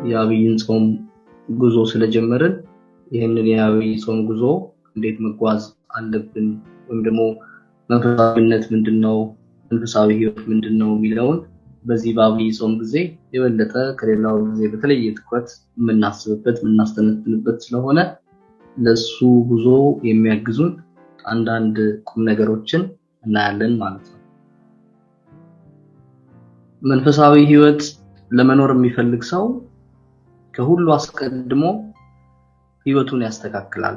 የአብይን ጾም ጉዞ ስለጀመርን ይህንን የአብይ ጾም ጉዞ እንዴት መጓዝ አለብን ወይም ደግሞ መንፈሳዊነት ምንድነው መንፈሳዊ ህይወት ምንድነው የሚለውን በዚህ በአብይ ጾም ጊዜ የበለጠ ከሌላው ጊዜ በተለየ ትኩረት የምናስብበት የምናስተነትንበት ስለሆነ ለሱ ጉዞ የሚያግዙን አንዳንድ ቁም ነገሮችን እናያለን ማለት ነው። መንፈሳዊ ህይወት ለመኖር የሚፈልግ ሰው ከሁሉ አስቀድሞ ህይወቱን ያስተካክላል።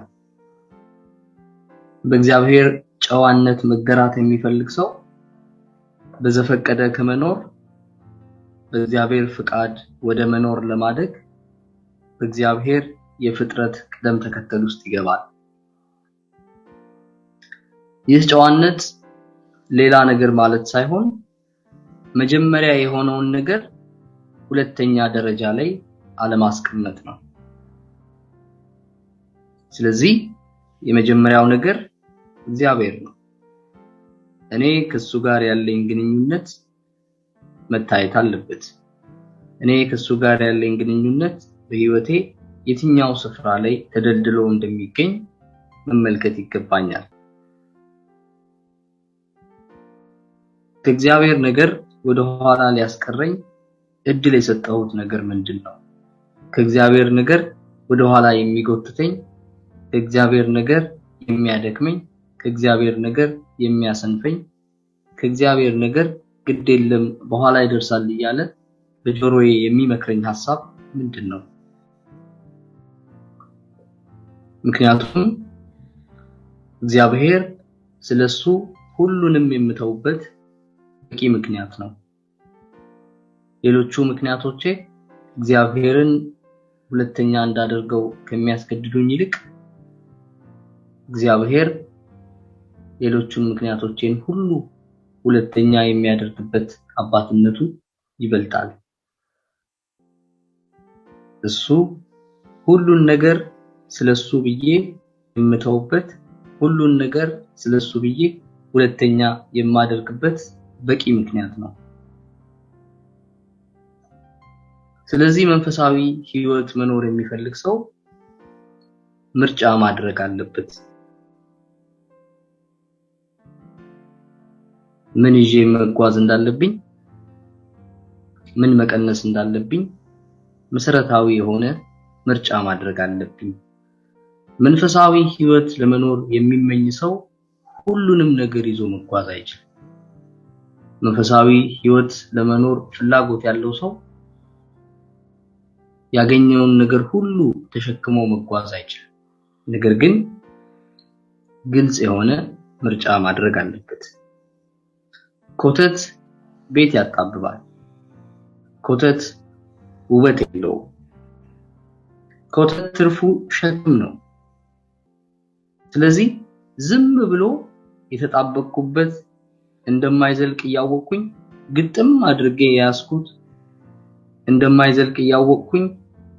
በእግዚአብሔር ጨዋነት መገራት የሚፈልግ ሰው በዘፈቀደ ከመኖር በእግዚአብሔር ፍቃድ ወደ መኖር ለማደግ በእግዚአብሔር የፍጥረት ቅደም ተከተል ውስጥ ይገባል። ይህ ጨዋነት ሌላ ነገር ማለት ሳይሆን መጀመሪያ የሆነውን ነገር ሁለተኛ ደረጃ ላይ አለማስቀመጥ ነው። ስለዚህ የመጀመሪያው ነገር እግዚአብሔር ነው። እኔ ከሱ ጋር ያለኝ ግንኙነት መታየት አለበት። እኔ ከሱ ጋር ያለኝ ግንኙነት በህይወቴ የትኛው ስፍራ ላይ ተደልድሎ እንደሚገኝ መመልከት ይገባኛል። ከእግዚአብሔር ነገር ወደ ኋላ ሊያስቀረኝ እድል የሰጠሁት ነገር ምንድነው? ከእግዚአብሔር ነገር ወደ ኋላ የሚጎትተኝ፣ ከእግዚአብሔር ነገር የሚያደክመኝ፣ ከእግዚአብሔር ነገር የሚያሰንፈኝ፣ ከእግዚአብሔር ነገር ግድ የለም በኋላ ይደርሳል እያለ በጆሮዬ የሚመክረኝ ሐሳብ ምንድነው? ምክንያቱም እግዚአብሔር ስለሱ ሁሉንም የምተውበት በቂ ምክንያት ነው። ሌሎቹ ምክንያቶቼ እግዚአብሔርን ሁለተኛ እንዳደርገው ከሚያስገድዱኝ ይልቅ እግዚአብሔር ሌሎቹን ምክንያቶቼን ሁሉ ሁለተኛ የሚያደርግበት አባትነቱ ይበልጣል። እሱ ሁሉን ነገር ስለሱ ብዬ የምተውበት፣ ሁሉን ነገር ስለሱ ብዬ ሁለተኛ የማደርግበት በቂ ምክንያት ነው። ስለዚህ መንፈሳዊ ህይወት መኖር የሚፈልግ ሰው ምርጫ ማድረግ አለበት። ምን ይዤ መጓዝ እንዳለብኝ፣ ምን መቀነስ እንዳለብኝ መሰረታዊ የሆነ ምርጫ ማድረግ አለብኝ። መንፈሳዊ ህይወት ለመኖር የሚመኝ ሰው ሁሉንም ነገር ይዞ መጓዝ አይችልም። መንፈሳዊ ህይወት ለመኖር ፍላጎት ያለው ሰው ያገኘውን ነገር ሁሉ ተሸክሞ መጓዝ አይችልም። ነገር ግን ግልጽ የሆነ ምርጫ ማድረግ አለበት። ኮተት ቤት ያጣብባል። ኮተት ውበት የለውም። ኮተት ትርፉ ሸክም ነው። ስለዚህ ዝም ብሎ የተጣበቅኩበት እንደማይዘልቅ እያወቅኩኝ ግጥም አድርጌ ያስኩት እንደማይዘልቅ እያወቅኩኝ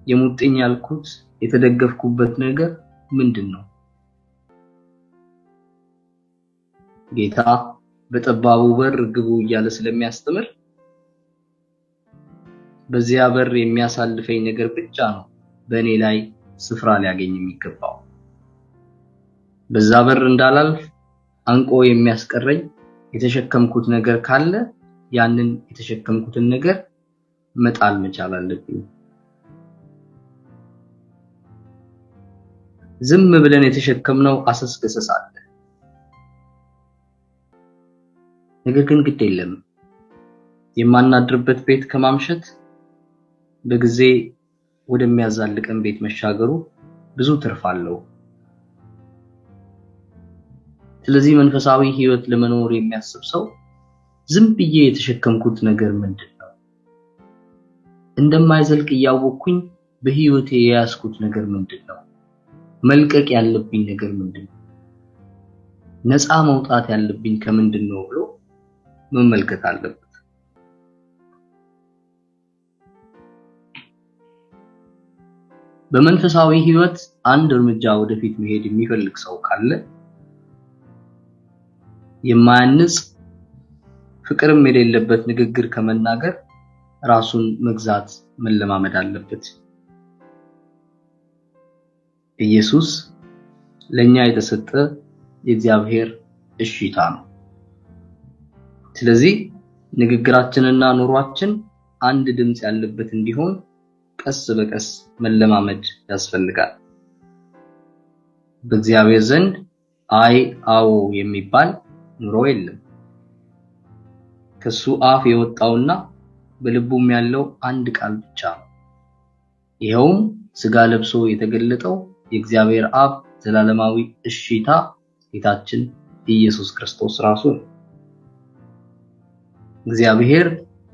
የሙጥኝ ያልኩት የተደገፍኩበት ነገር ምንድነው? ጌታ በጠባቡ በር ግቡ እያለ ስለሚያስተምር በዚያ በር የሚያሳልፈኝ ነገር ብቻ ነው በእኔ ላይ ስፍራ ሊያገኝ የሚገባው። በዛ በር እንዳላልፍ አንቆ የሚያስቀረኝ የተሸከምኩት ነገር ካለ ያንን የተሸከምኩትን ነገር መጣል መቻል አለብኝ። ዝም ብለን የተሸከምነው አሰስገሰስ አለ። ነገር ግን ግድ የለም የማናድርበት ቤት ከማምሸት በጊዜ ወደሚያዛልቀን ቤት መሻገሩ ብዙ ትርፍ አለው። ስለዚህ መንፈሳዊ ህይወት ለመኖር የሚያስብ ሰው ዝም ብዬ የተሸከምኩት ነገር ምንድነው? እንደማይዘልቅ እያወቅኩኝ በህይወቴ የያዝኩት ነገር ምንድነው? መልቀቅ ያለብኝ ነገር ምንድነው? ነፃ መውጣት ያለብኝ ከምንድነው ብሎ መመልከት አለበት። በመንፈሳዊ ህይወት አንድ እርምጃ ወደፊት መሄድ የሚፈልግ ሰው ካለ የማያንጽ ፍቅርም የሌለበት ንግግር ከመናገር ራሱን መግዛት መለማመድ አለበት። ኢየሱስ ለኛ የተሰጠ የእግዚአብሔር እሺታ ነው። ስለዚህ ንግግራችንና ኑሯችን አንድ ድምጽ ያለበት እንዲሆን ቀስ በቀስ መለማመድ ያስፈልጋል። በእግዚአብሔር ዘንድ አይ አዎ የሚባል ኑሮ የለም። ከሱ አፍ የወጣውና በልቡም ያለው አንድ ቃል ብቻ ነው። ይኸውም ሥጋ ለብሶ የተገለጠው የእግዚአብሔር አብ ዘላለማዊ እሺታ ጌታችን ኢየሱስ ክርስቶስ ራሱ ነው። እግዚአብሔር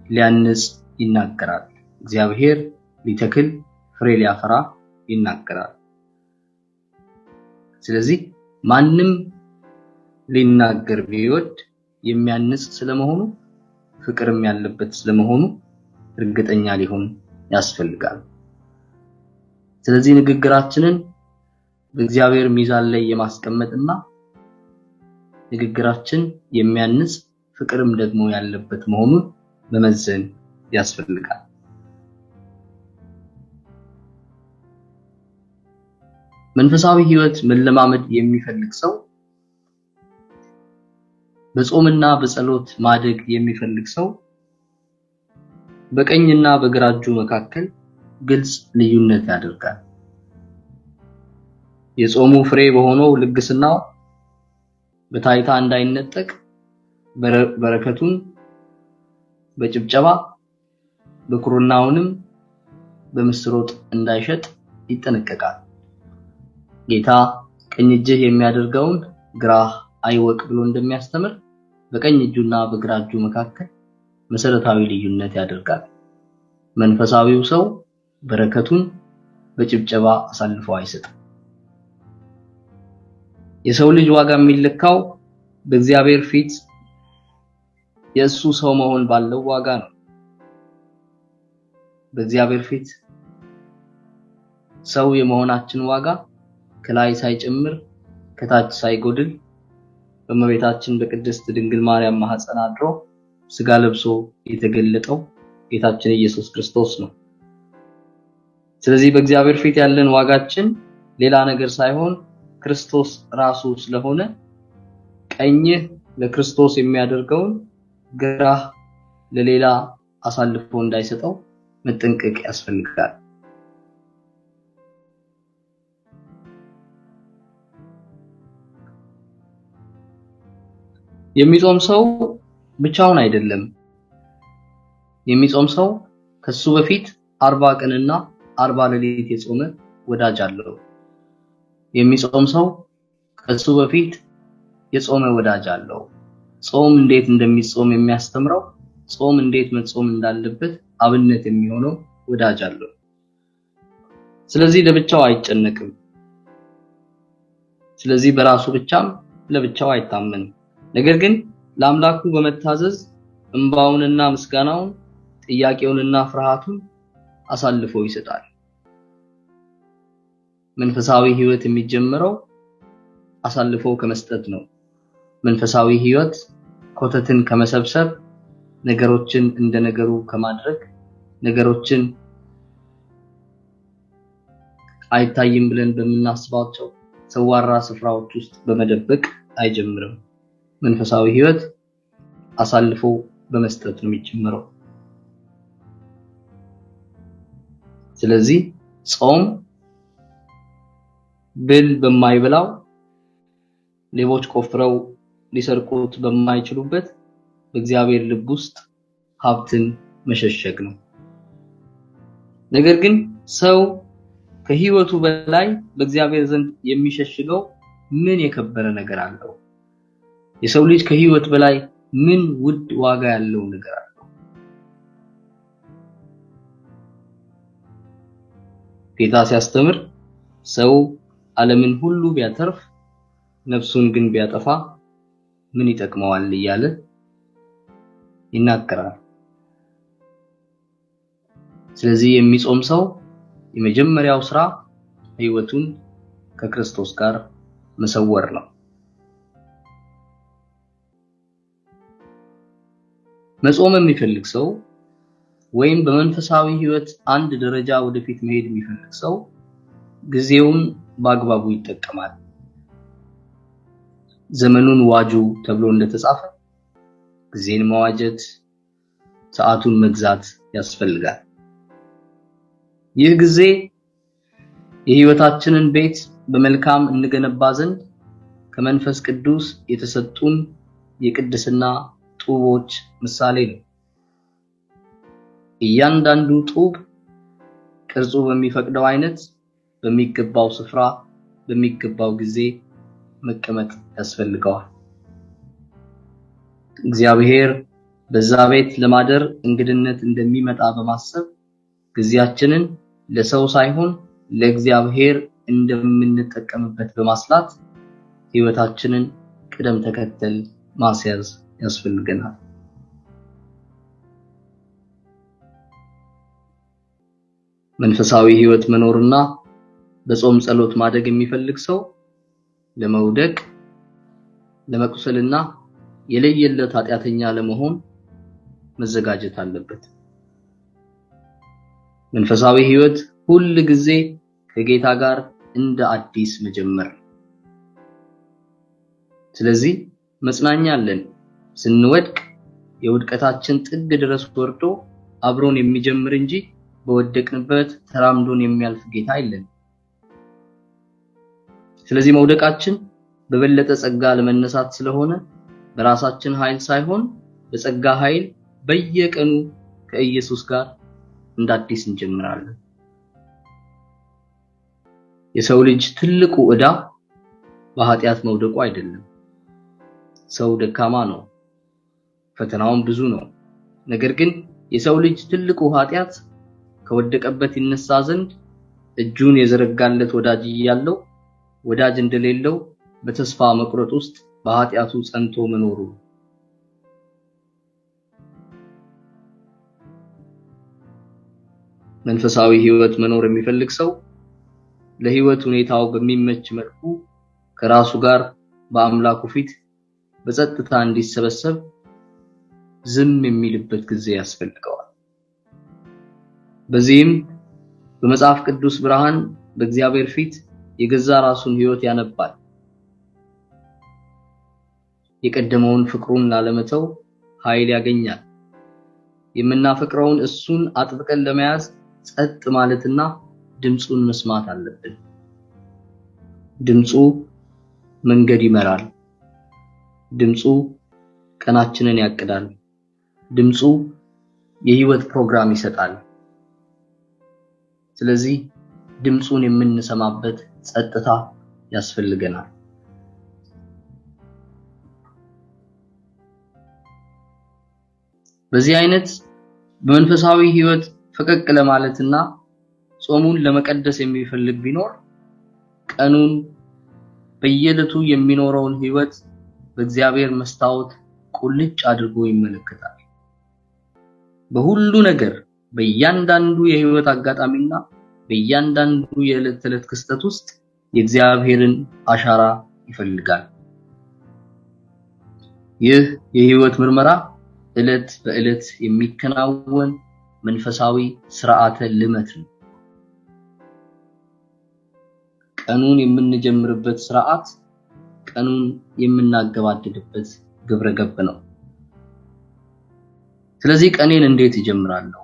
ሊያንጽ ይናገራል። እግዚአብሔር ሊተክል ፍሬ ሊያፈራ ይናገራል። ስለዚህ ማንም ሊናገር ቢወድ የሚያንጽ ስለመሆኑ ፍቅርም ያለበት ስለመሆኑ እርግጠኛ ሊሆን ያስፈልጋል። ስለዚህ ንግግራችንን በእግዚአብሔር ሚዛን ላይ የማስቀመጥና ንግግራችን የሚያንጽ ፍቅርም ደግሞ ያለበት መሆኑን መመዘን ያስፈልጋል። መንፈሳዊ ሕይወት መለማመድ የሚፈልግ ሰው በጾምና በጸሎት ማደግ የሚፈልግ ሰው በቀኝና በግራ እጁ መካከል ግልጽ ልዩነት ያደርጋል። የጾሙ ፍሬ በሆነው ልግስናው በታይታ እንዳይነጠቅ በረከቱን በጭብጨባ በኩርናውንም በምስር ወጥ እንዳይሸጥ ይጠነቀቃል። ጌታ ቀኝ እጅህ የሚያደርገውን ግራህ አይወቅ ብሎ እንደሚያስተምር በቀኝ እጁና በግራ እጁ መካከል መሰረታዊ ልዩነት ያደርጋል። መንፈሳዊው ሰው በረከቱን በጭብጨባ አሳልፎ አይሰጥም። የሰው ልጅ ዋጋ የሚለካው በእግዚአብሔር ፊት የእሱ ሰው መሆን ባለው ዋጋ ነው። በእግዚአብሔር ፊት ሰው የመሆናችን ዋጋ ከላይ ሳይጨምር ከታች ሳይጎድል በእመቤታችን በቅድስት ድንግል ማርያም ማህፀን አድሮ ሥጋ ለብሶ የተገለጠው ጌታችን ኢየሱስ ክርስቶስ ነው። ስለዚህ በእግዚአብሔር ፊት ያለን ዋጋችን ሌላ ነገር ሳይሆን ክርስቶስ ራሱ ስለሆነ ቀኝህ ለክርስቶስ የሚያደርገውን ግራህ ለሌላ አሳልፎ እንዳይሰጠው መጠንቀቅ ያስፈልጋል። የሚጾም ሰው ብቻውን አይደለም። የሚጾም ሰው ከሱ በፊት 40 ቀንና 40 ሌሊት የጾመ ወዳጅ አለው። የሚጾም ሰው ከሱ በፊት የጾመ ወዳጅ አለው። ጾም እንዴት እንደሚጾም የሚያስተምረው፣ ጾም እንዴት መጾም እንዳለበት አብነት የሚሆነው ወዳጅ አለው። ስለዚህ ለብቻው አይጨነቅም። ስለዚህ በራሱ ብቻም ለብቻው አይታመንም። ነገር ግን ለአምላኩ በመታዘዝ እንባውንና ምስጋናውን ጥያቄውንና ፍርሃቱን አሳልፎ ይሰጣል። መንፈሳዊ ሕይወት የሚጀምረው አሳልፎ ከመስጠት ነው። መንፈሳዊ ሕይወት ኮተትን ከመሰብሰብ፣ ነገሮችን እንደነገሩ ከማድረግ፣ ነገሮችን አይታይም ብለን በምናስባቸው ሰዋራ ስፍራዎች ውስጥ በመደበቅ አይጀምርም። መንፈሳዊ ሕይወት አሳልፎ በመስጠት ነው የሚጀምረው። ስለዚህ ጾም ብል በማይበላው ሌቦች ቆፍረው ሊሰርቁት በማይችሉበት በእግዚአብሔር ልብ ውስጥ ሀብትን መሸሸግ ነው። ነገር ግን ሰው ከሕይወቱ በላይ በእግዚአብሔር ዘንድ የሚሸሽገው ምን የከበረ ነገር አለው? የሰው ልጅ ከሕይወት በላይ ምን ውድ ዋጋ ያለው ነገር አለው? ጌታ ሲያስተምር ሰው ዓለምን ሁሉ ቢያተርፍ ነፍሱን ግን ቢያጠፋ ምን ይጠቅመዋል እያለ ይናገራል። ስለዚህ የሚጾም ሰው የመጀመሪያው ስራ ሕይወቱን ከክርስቶስ ጋር መሰወር ነው። መጾም የሚፈልግ ሰው ወይም በመንፈሳዊ ህይወት አንድ ደረጃ ወደፊት መሄድ የሚፈልግ ሰው ጊዜውን በአግባቡ ይጠቀማል። ዘመኑን ዋጁ ተብሎ እንደተጻፈ ጊዜን መዋጀት፣ ሰዓቱን መግዛት ያስፈልጋል። ይህ ጊዜ የህይወታችንን ቤት በመልካም እንገነባ ዘንድ ከመንፈስ ቅዱስ የተሰጡን የቅድስና ጡቦች ምሳሌ ነው። እያንዳንዱ ጡብ ቅርጹ በሚፈቅደው አይነት በሚገባው ስፍራ በሚገባው ጊዜ መቀመጥ ያስፈልገዋል። እግዚአብሔር በዛ ቤት ለማደር እንግድነት እንደሚመጣ በማሰብ ጊዜያችንን ለሰው ሳይሆን ለእግዚአብሔር እንደምንጠቀምበት በማስላት ህይወታችንን ቅደም ተከተል ማስያዝ ያስፈልገናል። መንፈሳዊ ህይወት መኖርና በጾም ጸሎት ማደግ የሚፈልግ ሰው ለመውደቅ፣ ለመቁሰልና የለየለት ኃጢአተኛ ለመሆን መዘጋጀት አለበት። መንፈሳዊ ህይወት ሁል ጊዜ ከጌታ ጋር እንደ አዲስ መጀመር። ስለዚህ መጽናኛ አለን። ስንወድቅ የውድቀታችን ጥግ ድረስ ወርዶ አብሮን የሚጀምር እንጂ በወደቅንበት ተራምዶን የሚያልፍ ጌታ አይደለም። ስለዚህ መውደቃችን በበለጠ ጸጋ ለመነሳት ስለሆነ በራሳችን ኃይል ሳይሆን በጸጋ ኃይል በየቀኑ ከኢየሱስ ጋር እንደ አዲስ እንጀምራለን። የሰው ልጅ ትልቁ ዕዳ በኃጢአት መውደቁ አይደለም። ሰው ደካማ ነው፣ ፈተናውም ብዙ ነው። ነገር ግን የሰው ልጅ ትልቁ ኃጢአት ከወደቀበት ይነሳ ዘንድ እጁን የዘረጋለት ወዳጅ እያለው ወዳጅ እንደሌለው በተስፋ መቁረጥ ውስጥ በኃጢአቱ ጸንቶ መኖሩ። መንፈሳዊ ህይወት መኖር የሚፈልግ ሰው ለህይወት ሁኔታው በሚመች መልኩ ከራሱ ጋር በአምላኩ ፊት በጸጥታ እንዲሰበሰብ ዝም የሚልበት ጊዜ ያስፈልገዋል። በዚህም በመጽሐፍ ቅዱስ ብርሃን በእግዚአብሔር ፊት የገዛ ራሱን ህይወት ያነባል። የቀደመውን ፍቅሩን ላለመተው ኃይል ያገኛል። የምናፈቅረውን እሱን አጥብቀን ለመያዝ ጸጥ ማለትና ድምጹን መስማት አለብን። ድምጹ መንገድ ይመራል። ድምጹ ቀናችንን ያቅዳል። ድምጹ የህይወት ፕሮግራም ይሰጣል። ስለዚህ ድምጹን የምንሰማበት ጸጥታ ያስፈልገናል። በዚህ አይነት በመንፈሳዊ ህይወት ፈቀቅ ለማለትና ጾሙን ለመቀደስ የሚፈልግ ቢኖር ቀኑን በየዕለቱ የሚኖረውን ህይወት በእግዚአብሔር መስታወት ቁልጭ አድርጎ ይመለከታል። በሁሉ ነገር በእያንዳንዱ የህይወት አጋጣሚና በእያንዳንዱ የዕለት ተዕለት ክስተት ውስጥ የእግዚአብሔርን አሻራ ይፈልጋል። ይህ የህይወት ምርመራ ዕለት በዕለት የሚከናወን መንፈሳዊ ስርዓተ ልመት ነው። ቀኑን የምንጀምርበት ስርዓት ቀኑን የምናገባድድበት ግብረ ገብ ነው። ስለዚህ ቀኔን እንዴት እጀምራለሁ?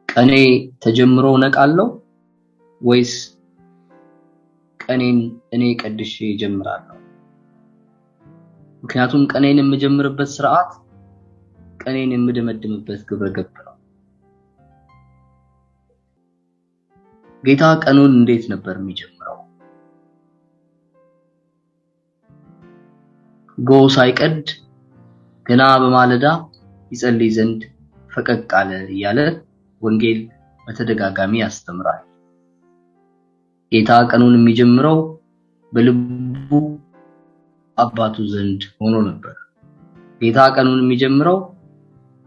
ቀኔ ተጀምሮ ነቃለሁ ወይስ ቀኔን እኔ ቀድሼ እጀምራለሁ? ምክንያቱም ቀኔን የምጀምርበት ስርዓት ቀኔን የምደመድምበት ግብረ ገብ ነው። ጌታ ቀኑን እንዴት ነበር የሚጀምረው? ጎህ ሳይቀድ ገና በማለዳ ይጸልይ ዘንድ ፈቀቅ አለ እያለ ወንጌል በተደጋጋሚ ያስተምራል። ጌታ ቀኑን የሚጀምረው በልቡ አባቱ ዘንድ ሆኖ ነበር። ጌታ ቀኑን የሚጀምረው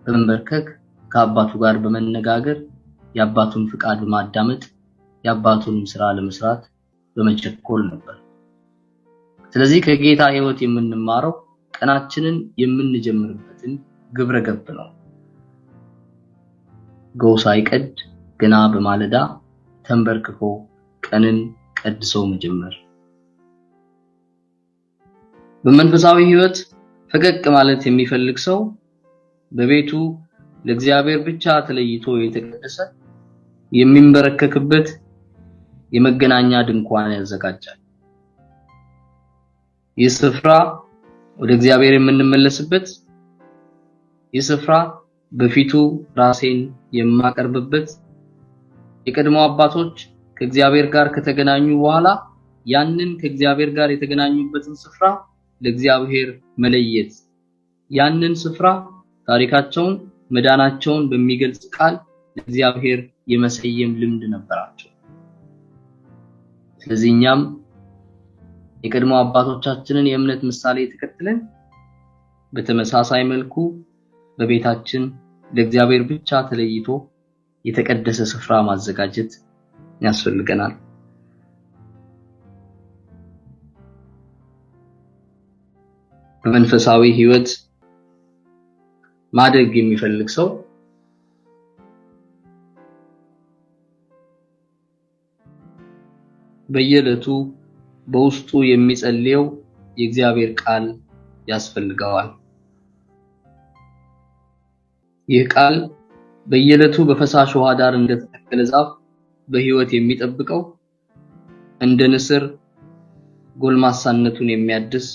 በመንበርከክ ከአባቱ ጋር በመነጋገር የአባቱን ፍቃድ በማዳመጥ የአባቱን ስራ ለመስራት በመቸኮል ነበር። ስለዚህ ከጌታ ህይወት የምንማረው ቀናችንን የምንጀምርበትን ግብረ ገብ ነው። ጎህ ሳይቀድ ገና በማለዳ ተንበርክኮ ቀንን ቀድሶ መጀመር። በመንፈሳዊ ሕይወት ፈቀቅ ማለት የሚፈልግ ሰው በቤቱ ለእግዚአብሔር ብቻ ተለይቶ የተቀደሰ የሚንበረከክበት የመገናኛ ድንኳን ያዘጋጃል። ይህ ስፍራ ወደ እግዚአብሔር የምንመለስበት፣ ይህ ስፍራ በፊቱ ራሴን የማቀርብበት፣ የቀድሞ አባቶች ከእግዚአብሔር ጋር ከተገናኙ በኋላ ያንን ከእግዚአብሔር ጋር የተገናኙበትን ስፍራ ለእግዚአብሔር መለየት፣ ያንን ስፍራ ታሪካቸውን መዳናቸውን በሚገልጽ ቃል ለእግዚአብሔር የመሰየም ልምድ ነበራቸው። ስለዚህ እኛም የቀድሞ አባቶቻችንን የእምነት ምሳሌ ተከትለን በተመሳሳይ መልኩ በቤታችን ለእግዚአብሔር ብቻ ተለይቶ የተቀደሰ ስፍራ ማዘጋጀት ያስፈልገናል። በመንፈሳዊ ሕይወት ማደግ የሚፈልግ ሰው በየዕለቱ በውስጡ የሚጸልየው የእግዚአብሔር ቃል ያስፈልገዋል። ይህ ቃል በየዕለቱ በፈሳሽ ውሃ ዳር እንደተተከለ ዛፍ በሕይወት የሚጠብቀው እንደ ንስር ጎልማሳነቱን የሚያድስ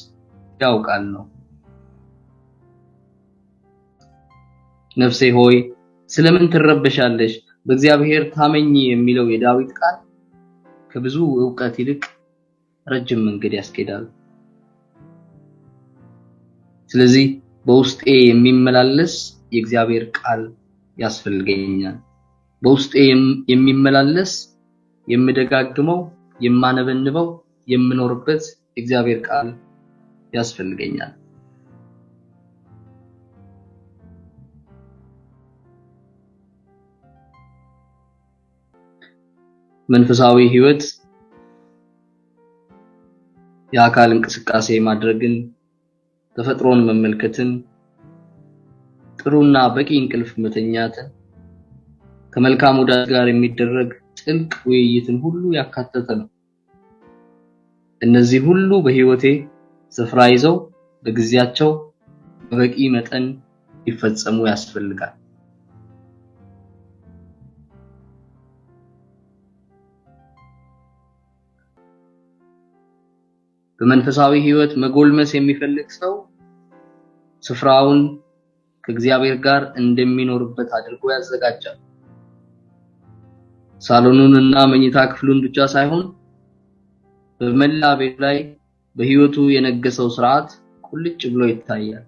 ያው ቃል ነው። ነፍሴ ሆይ ስለምን ትረበሻለሽ? በእግዚአብሔር ታመኚ የሚለው የዳዊት ቃል ከብዙ ዕውቀት ይልቅ ረጅም መንገድ ያስኬዳል። ስለዚህ በውስጤ የሚመላለስ የእግዚአብሔር ቃል ያስፈልገኛል። በውስጤ የሚመላለስ የምደጋግመው፣ የማነበንበው፣ የምኖርበት የእግዚአብሔር ቃል ያስፈልገኛል። መንፈሳዊ ሕይወት የአካል እንቅስቃሴ ማድረግን፣ ተፈጥሮን መመልከትን፣ ጥሩና በቂ እንቅልፍ መተኛትን፣ ከመልካም ወዳጅ ጋር የሚደረግ ጥልቅ ውይይትን ሁሉ ያካተተ ነው። እነዚህ ሁሉ በሕይወቴ ስፍራ ይዘው በጊዜያቸው በበቂ መጠን ሊፈጸሙ ያስፈልጋል። በመንፈሳዊ ሕይወት መጎልመስ የሚፈልግ ሰው ስፍራውን ከእግዚአብሔር ጋር እንደሚኖርበት አድርጎ ያዘጋጃል። ሳሎኑንና መኝታ ክፍሉን ብቻ ሳይሆን በመላ ቤቱ ላይ በሕይወቱ የነገሰው ሥርዓት ቁልጭ ብሎ ይታያል።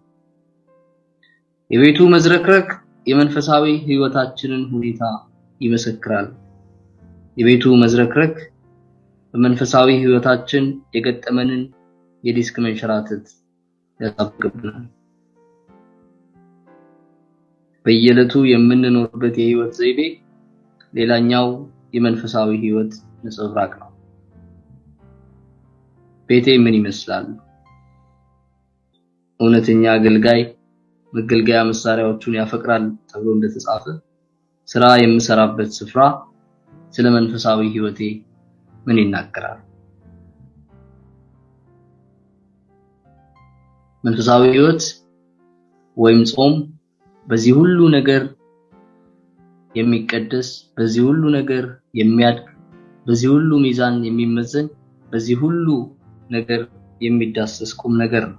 የቤቱ መዝረክረክ የመንፈሳዊ ሕይወታችንን ሁኔታ ይመሰክራል። የቤቱ መዝረክረክ በመንፈሳዊ ሕይወታችን የገጠመንን የዲስክ መንሸራተት ያሳብቅብናል። በየዕለቱ የምንኖርበት የሕይወት ዘይቤ ሌላኛው የመንፈሳዊ ሕይወት ነጸብራቅ ነው። ቤቴ ምን ይመስላል? እውነተኛ አገልጋይ መገልገያ መሳሪያዎቹን ያፈቅራል ተብሎ እንደተጻፈ ስራ የምሰራበት ስፍራ ስለ መንፈሳዊ ሕይወቴ ምን ይናገራል? መንፈሳዊ ሕይወት ወይም ጾም በዚህ ሁሉ ነገር የሚቀደስ፣ በዚህ ሁሉ ነገር የሚያድግ፣ በዚህ ሁሉ ሚዛን የሚመዘን፣ በዚህ ሁሉ ነገር የሚዳሰስ ቁም ነገር ነው።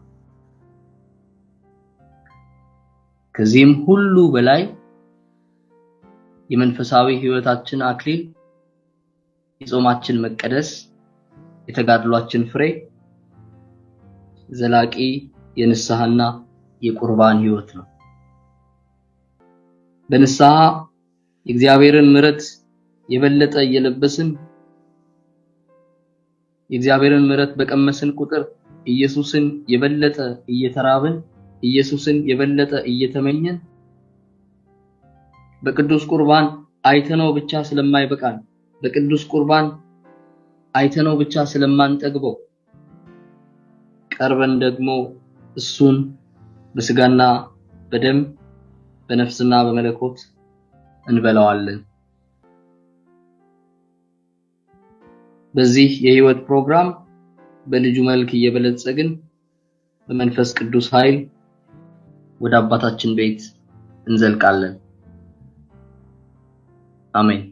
ከዚህም ሁሉ በላይ የመንፈሳዊ ሕይወታችን አክሊል የጾማችን መቀደስ፣ የተጋድሏችን ፍሬ ዘላቂ የንስሐና የቁርባን ሕይወት ነው። በንስሐ የእግዚአብሔርን ምሕረት የበለጠ እየለበስን የእግዚአብሔርን ምሕረት በቀመስን ቁጥር ኢየሱስን የበለጠ እየተራብን ኢየሱስን የበለጠ እየተመኘን በቅዱስ ቁርባን አይተነው ብቻ ስለማይበቃን በቅዱስ ቁርባን አይተነው ብቻ ስለማንጠግበው ቀርበን ደግሞ እሱን በስጋና በደም በነፍስና በመለኮት እንበላዋለን። በዚህ የህይወት ፕሮግራም በልጁ መልክ እየበለጸግን በመንፈስ ቅዱስ ኃይል ወደ አባታችን ቤት እንዘልቃለን። አሜን።